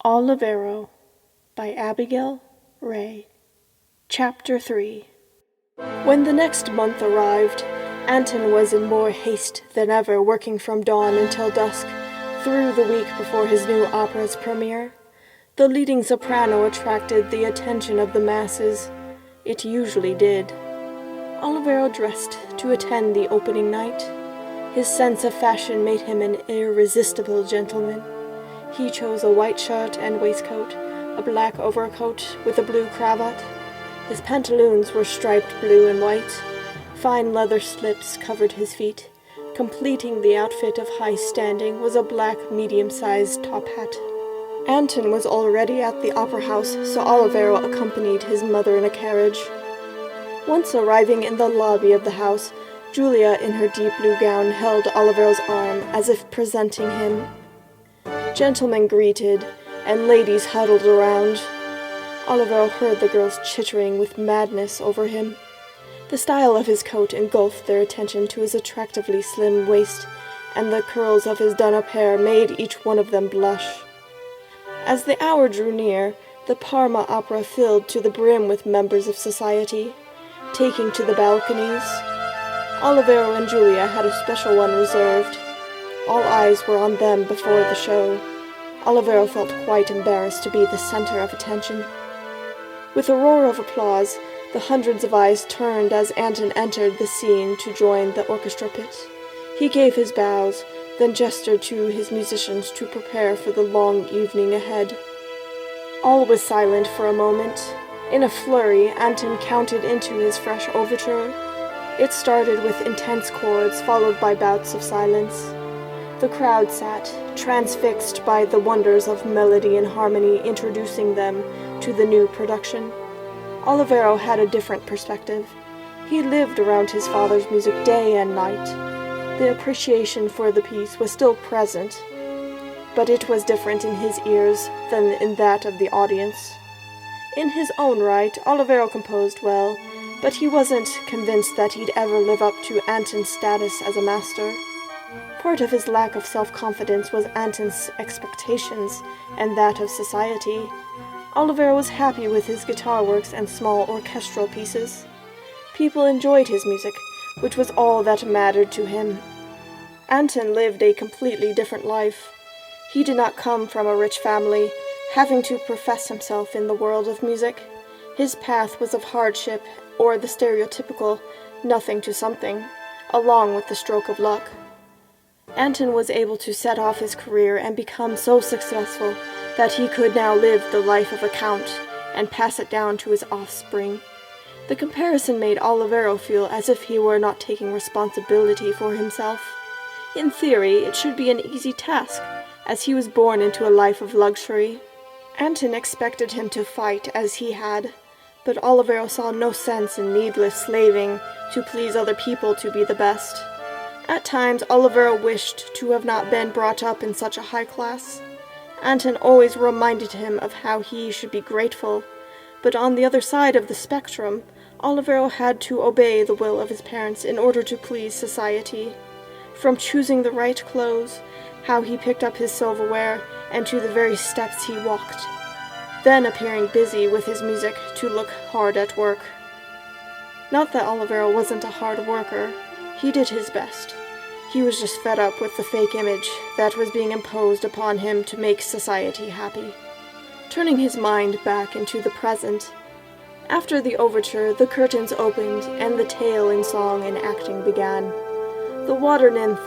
Olivero by Abigail Ray. Chapter 3. When the next month arrived, Anton was in more haste than ever, working from dawn until dusk, through the week before his new opera's premiere. The leading soprano attracted the attention of the masses. It usually did. Olivero dressed to attend the opening night. His sense of fashion made him an irresistible gentleman. He chose a white shirt and waistcoat, a black overcoat with a blue cravat. His pantaloons were striped blue and white. Fine leather slips covered his feet. Completing the outfit of high standing was a black medium-sized top hat. Anton was already at the opera house, so Olivero accompanied his mother in a carriage. Once arriving in the lobby of the house, Julia, in her deep blue gown, held Olivero's arm as if presenting him. Gentlemen greeted, and ladies huddled around. Olivero heard the girls chittering with madness over him. The style of his coat engulfed their attention to his attractively slim waist, and the curls of his done-up hair made each one of them blush. As the hour drew near, the Parma opera filled to the brim with members of society, taking to the balconies. Olivero and Julia had a special one reserved. All eyes were on them before the show. Olivero felt quite embarrassed to be the center of attention. With a roar of applause, the hundreds of eyes turned as Anton entered the scene to join the orchestra pit. He gave his bows, then gestured to his musicians to prepare for the long evening ahead. All was silent for a moment. In a flurry, Anton counted into his fresh overture. It started with intense chords, followed by bouts of silence. The crowd sat, transfixed by the wonders of melody and harmony, introducing them to the new production. Olivero had a different perspective. He lived around his father's music day and night. The appreciation for the piece was still present, but it was different in his ears than in that of the audience. In his own right, Olivero composed well, but he wasn't convinced that he'd ever live up to Anton's status as a master. Part of his lack of self-confidence was Anton's expectations and that of society. Olivero was happy with his guitar works and small orchestral pieces. People enjoyed his music, which was all that mattered to him. Anton lived a completely different life. He did not come from a rich family, having to profess himself in the world of music. His path was of hardship, or the stereotypical nothing to something, along with the stroke of luck. Anton was able to set off his career and become so successful that he could now live the life of a count and pass it down to his offspring. The comparison made Olivero feel as if he were not taking responsibility for himself. In theory, it should be an easy task, as he was born into a life of luxury. Anton expected him to fight as he had, but Olivero saw no sense in needless slaving to please other people to be the best. At times, Olivero wished to have not been brought up in such a high class. Anton always reminded him of how he should be grateful, but on the other side of the spectrum, Olivero had to obey the will of his parents in order to please society. From choosing the right clothes, how he picked up his silverware, and to the very steps he walked. Then appearing busy with his music to look hard at work. Not that Olivero wasn't a hard worker. He did his best. He was just fed up with the fake image that was being imposed upon him to make society happy. Turning his mind back into the present, after the overture, the curtains opened and the tale in song and acting began. The Water Nymph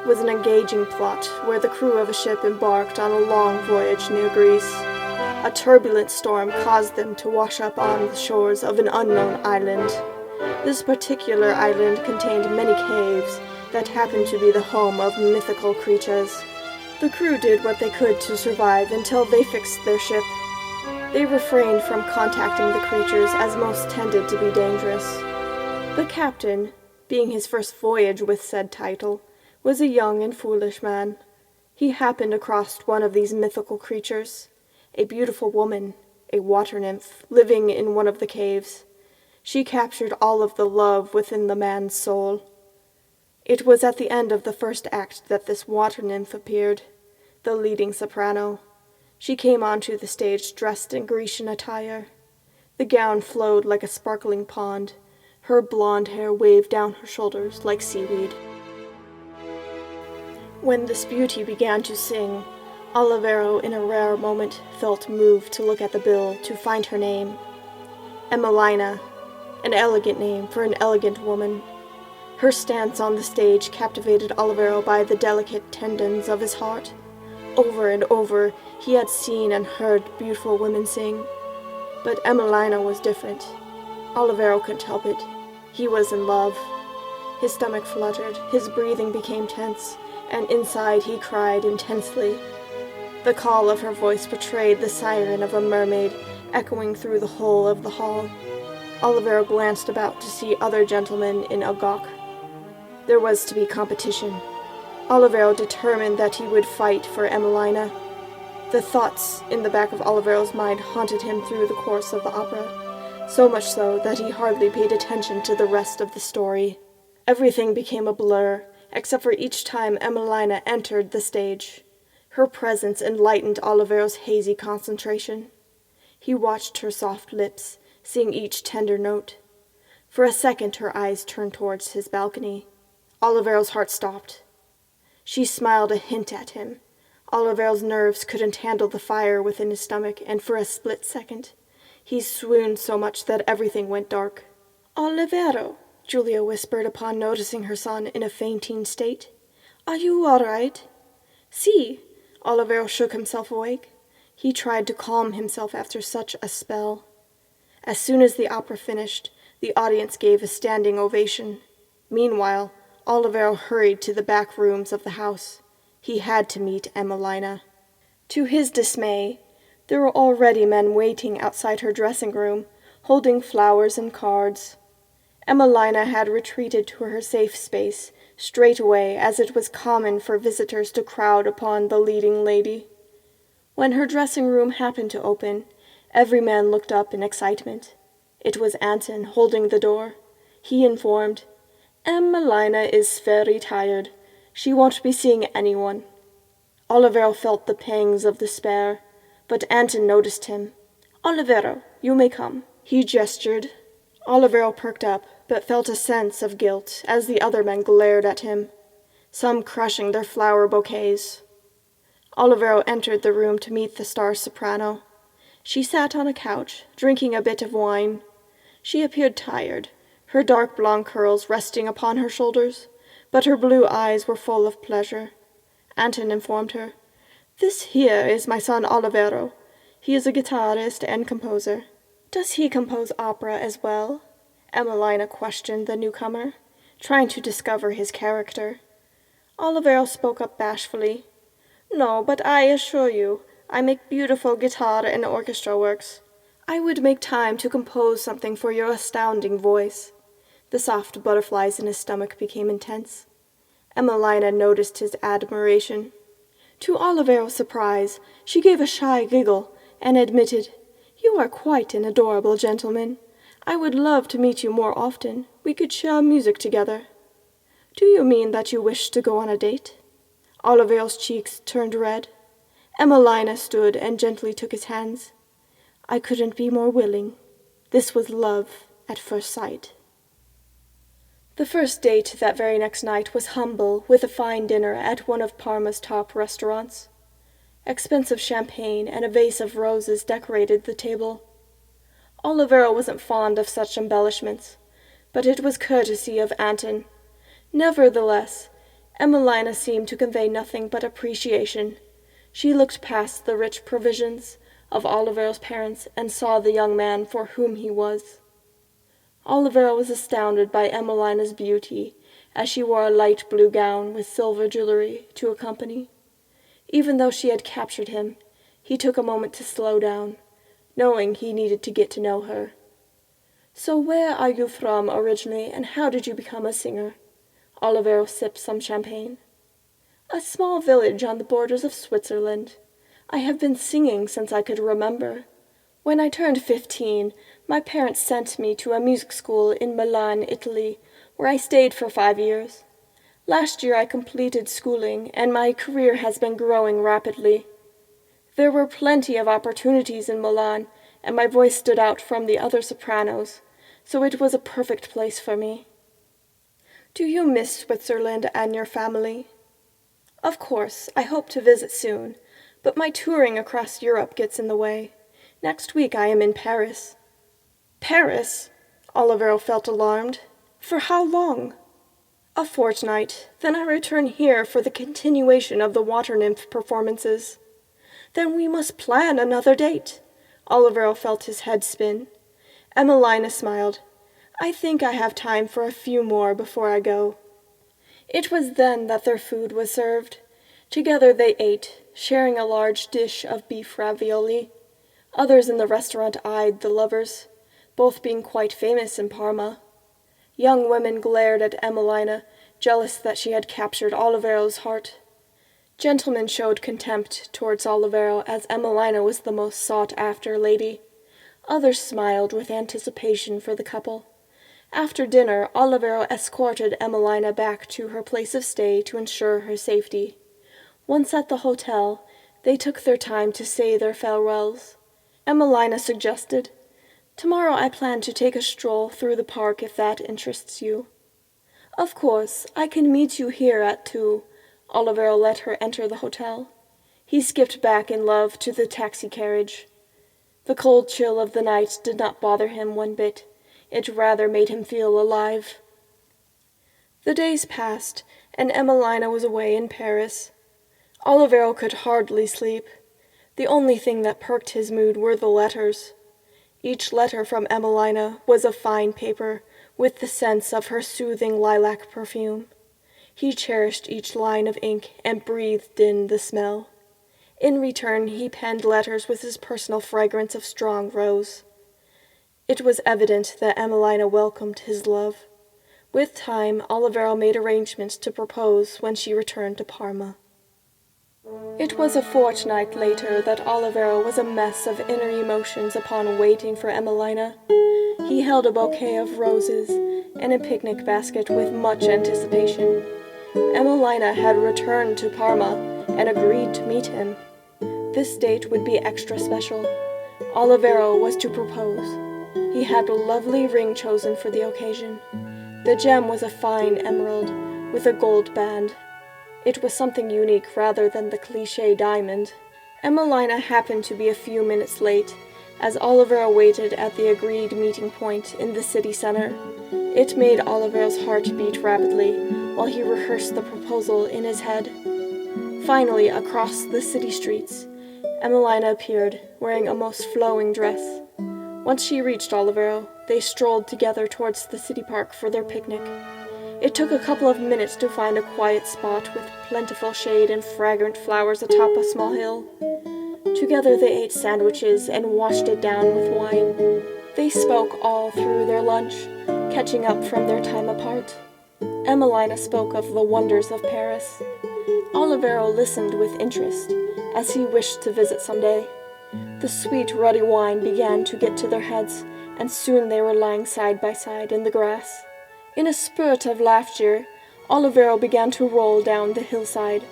was an engaging plot where the crew of a ship embarked on a long voyage near Greece. A turbulent storm caused them to wash up on the shores of an unknown island. This particular island contained many caves that happened to be the home of mythical creatures. The crew did what they could to survive until they fixed their ship. They refrained from contacting the creatures as most tended to be dangerous. The captain, being his first voyage with said title, was a young and foolish man. He happened across one of these mythical creatures, a beautiful woman, a water nymph, living in one of the caves. She captured all of the love within the man's soul. It was at the end of the first act that this water nymph appeared, the leading soprano. She came onto the stage dressed in Grecian attire. The gown flowed like a sparkling pond. Her blonde hair waved down her shoulders like seaweed. When this beauty began to sing, Olivero, in a rare moment, felt moved to look at the bill to find her name. Emelina, an elegant name for an elegant woman. Her stance on the stage captivated Olivero by the delicate tendons of his heart. Over and over, he had seen and heard beautiful women sing. But Emelina was different. Olivero couldn't help it. He was in love. His stomach fluttered, his breathing became tense, and inside he cried intensely. The call of her voice betrayed the siren of a mermaid, echoing through the whole of the hall. Olivero glanced about to see other gentlemen in agog. There was to be competition. Olivero determined that he would fight for Emelina. The thoughts in the back of Olivero's mind haunted him through the course of the opera, so much so that he hardly paid attention to the rest of the story. Everything became a blur, except for each time Emelina entered the stage. Her presence enlightened Olivero's hazy concentration. He watched her soft lips, seeing each tender note. For a second her eyes turned towards his balcony. Olivero's heart stopped. She smiled a hint at him. Olivero's nerves couldn't handle the fire within his stomach, and for a split second, he swooned so much that everything went dark. "Olivero," Julia whispered upon noticing her son in a fainting state. "Are you all right?" "See." Olivero shook himself awake. He tried to calm himself after such a spell. As soon as the opera finished, the audience gave a standing ovation. Meanwhile, Olivero hurried to the back rooms of the house. He had to meet Emelina. To his dismay, there were already men waiting outside her dressing room, holding flowers and cards. Emelina had retreated to her safe space straightway, as it was common for visitors to crowd upon the leading lady. When her dressing room happened to open, every man looked up in excitement. It was Anton holding the door. He informed, "Emelina is very tired. She won't be seeing anyone." Olivero felt the pangs of despair, but Anton noticed him. "Olivero, you may come." He gestured. Olivero perked up, but felt a sense of guilt as the other men glared at him, some crushing their flower bouquets. Olivero entered the room to meet the star soprano. She sat on a couch, drinking a bit of wine. She appeared tired, her dark blonde curls resting upon her shoulders, but her blue eyes were full of pleasure. Anton informed her, "This here is my son Olivero. He is a guitarist and composer." "Does he compose opera as well?" Emelina questioned the newcomer, trying to discover his character. Olivero spoke up bashfully. "No, but I assure you, I make beautiful guitar and orchestra works. I would make time to compose something for your astounding voice." The soft butterflies in his stomach became intense. Emelina noticed his admiration. To Olivero's surprise, she gave a shy giggle and admitted, "You are quite an adorable gentleman. I would love to meet you more often. We could share music together." "Do you mean that you wish to go on a date?" Olivero's cheeks turned red. Emelina stood and gently took his hands. "I couldn't be more willing." This was love at first sight. The first date that very next night was humble, with a fine dinner at one of Parma's top restaurants. Expensive champagne and a vase of roses decorated the table. Olivero wasn't fond of such embellishments, but it was courtesy of Anton. Nevertheless, Emelina seemed to convey nothing but appreciation. She looked past the rich provisions of Olivero's parents and saw the young man for whom he was. Olivero was astounded by Emelina's beauty, as she wore a light blue gown with silver jewelry to accompany. Even though she had captured him, he took a moment to slow down, knowing he needed to get to know her. "So where are you from originally, and how did you become a singer?" Olivero sipped some champagne. "A small village on the borders of Switzerland. I have been singing since I could remember. When I turned 15, my parents sent me to a music school in Milan, Italy, where I stayed for 5 years. Last year I completed schooling, and my career has been growing rapidly. There were plenty of opportunities in Milan, and my voice stood out from the other sopranos, so it was a perfect place for me. Do you miss Switzerland and your family? Of course, I hope to visit soon, but my touring across Europe gets in the way. Next week I am in Paris. Paris? Olivero felt alarmed. For how long? A fortnight. Then I return here for the continuation of the water nymph performances. Then we must plan another date. Olivero felt his head spin. Emmeline smiled. I think I have time for a few more before I go. It was then that their food was served. Together they ate, sharing a large dish of beef ravioli. Others in the restaurant eyed the lovers, both being quite famous in Parma. Young women glared at Emmelina, jealous that she had captured Olivero's heart. Gentlemen showed contempt towards Olivero, as Emmelina was the most sought-after lady. Others smiled with anticipation for the couple. After dinner, Olivero escorted Emmelina back to her place of stay to ensure her safety. Once at the hotel, they took their time to say their farewells. Emmelina suggested, "Tomorrow I plan to take a stroll through the park if that interests you." "Of course, I can meet you here at 2. Olivero let her enter the hotel. He skipped back in love to the taxi-carriage. The cold chill of the night did not bother him one bit. It rather made him feel alive. The days passed, and Emmelina was away in Paris. Olivero could hardly sleep. The only thing that perked his mood were the letters. Each letter from Emmelina was of fine paper, with the scents of her soothing lilac perfume. He cherished each line of ink and breathed in the smell. In return, he penned letters with his personal fragrance of strong rose. It was evident that Emmelina welcomed his love. With time, Olivero made arrangements to propose when she returned to Parma. It was a fortnight later that Olivero was a mess of inner emotions upon waiting for Emmelina. He held a bouquet of roses and a picnic basket with much anticipation. Emmelina had returned to Parma and agreed to meet him. This date would be extra special. Olivero was to propose. He had a lovely ring chosen for the occasion. The gem was a fine emerald with a gold band. It was something unique rather than the cliché diamond. Emmelina happened to be a few minutes late, as Olivero waited at the agreed meeting point in the city center. It made Olivero's heart beat rapidly while he rehearsed the proposal in his head. Finally, across the city streets, Emmelina appeared, wearing a most flowing dress. Once she reached Olivero, they strolled together towards the city park for their picnic. It took a couple of minutes to find a quiet spot with plentiful shade and fragrant flowers atop a small hill. Together they ate sandwiches and washed it down with wine. They spoke all through their lunch, catching up from their time apart. Emmelina spoke of the wonders of Paris. Olivero listened with interest, as he wished to visit someday. The sweet, ruddy wine began to get to their heads, and soon they were lying side by side in the grass. In a spurt of laughter, Olivero began to roll down the hillside,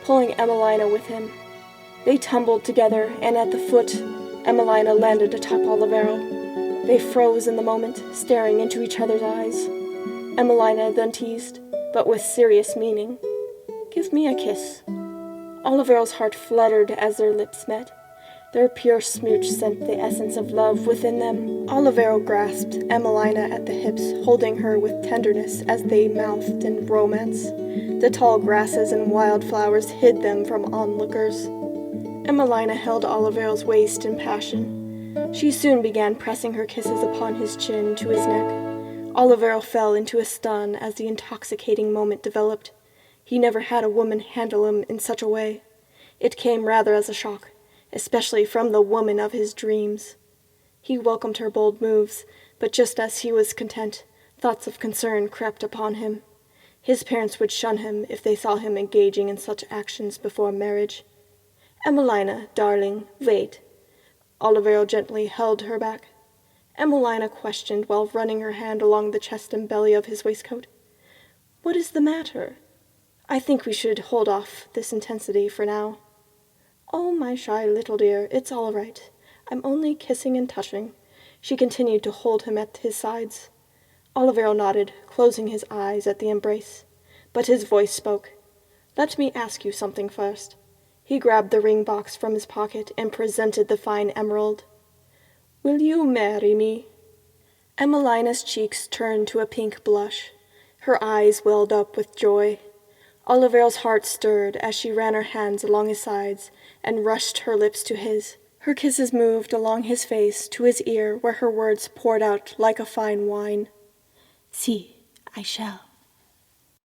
pulling Emmelina with him. They tumbled together, and at the foot, Emmelina landed atop Olivero. They froze in the moment, staring into each other's eyes. Emmelina then teased, but with serious meaning, "Give me a kiss." Olivero's heart fluttered as their lips met. Their pure smooch sent the essence of love within them. Olivero grasped Emmelina at the hips, holding her with tenderness as they mouthed in romance. The tall grasses and wildflowers hid them from onlookers. Emmelina held Olivero's waist in passion. She soon began pressing her kisses upon his chin to his neck. Olivero fell into a stun as the intoxicating moment developed. He never had a woman handle him in such a way. It came rather as a shock, especially from the woman of his dreams. He welcomed her bold moves, but just as he was content, thoughts of concern crept upon him. His parents would shun him if they saw him engaging in such actions before marriage. "Emmelina, darling, wait." Olivero gently held her back. Emmelina questioned while running her hand along the chest and belly of his waistcoat. "What is the matter?" "I think we should hold off this intensity for now." "Oh, my shy little dear, it's all right. I'm only kissing and touching." She continued to hold him at his sides. Olivero nodded, closing his eyes at the embrace. But his voice spoke. "Let me ask you something first." He grabbed the ring box from his pocket and presented the fine emerald. "Will you marry me?" Emelina's cheeks turned to a pink blush. Her eyes welled up with joy. Olivero's heart stirred as she ran her hands along his sides and rushed her lips to his. Her kisses moved along his face to his ear, where her words poured out like a fine wine. "Si, I shall."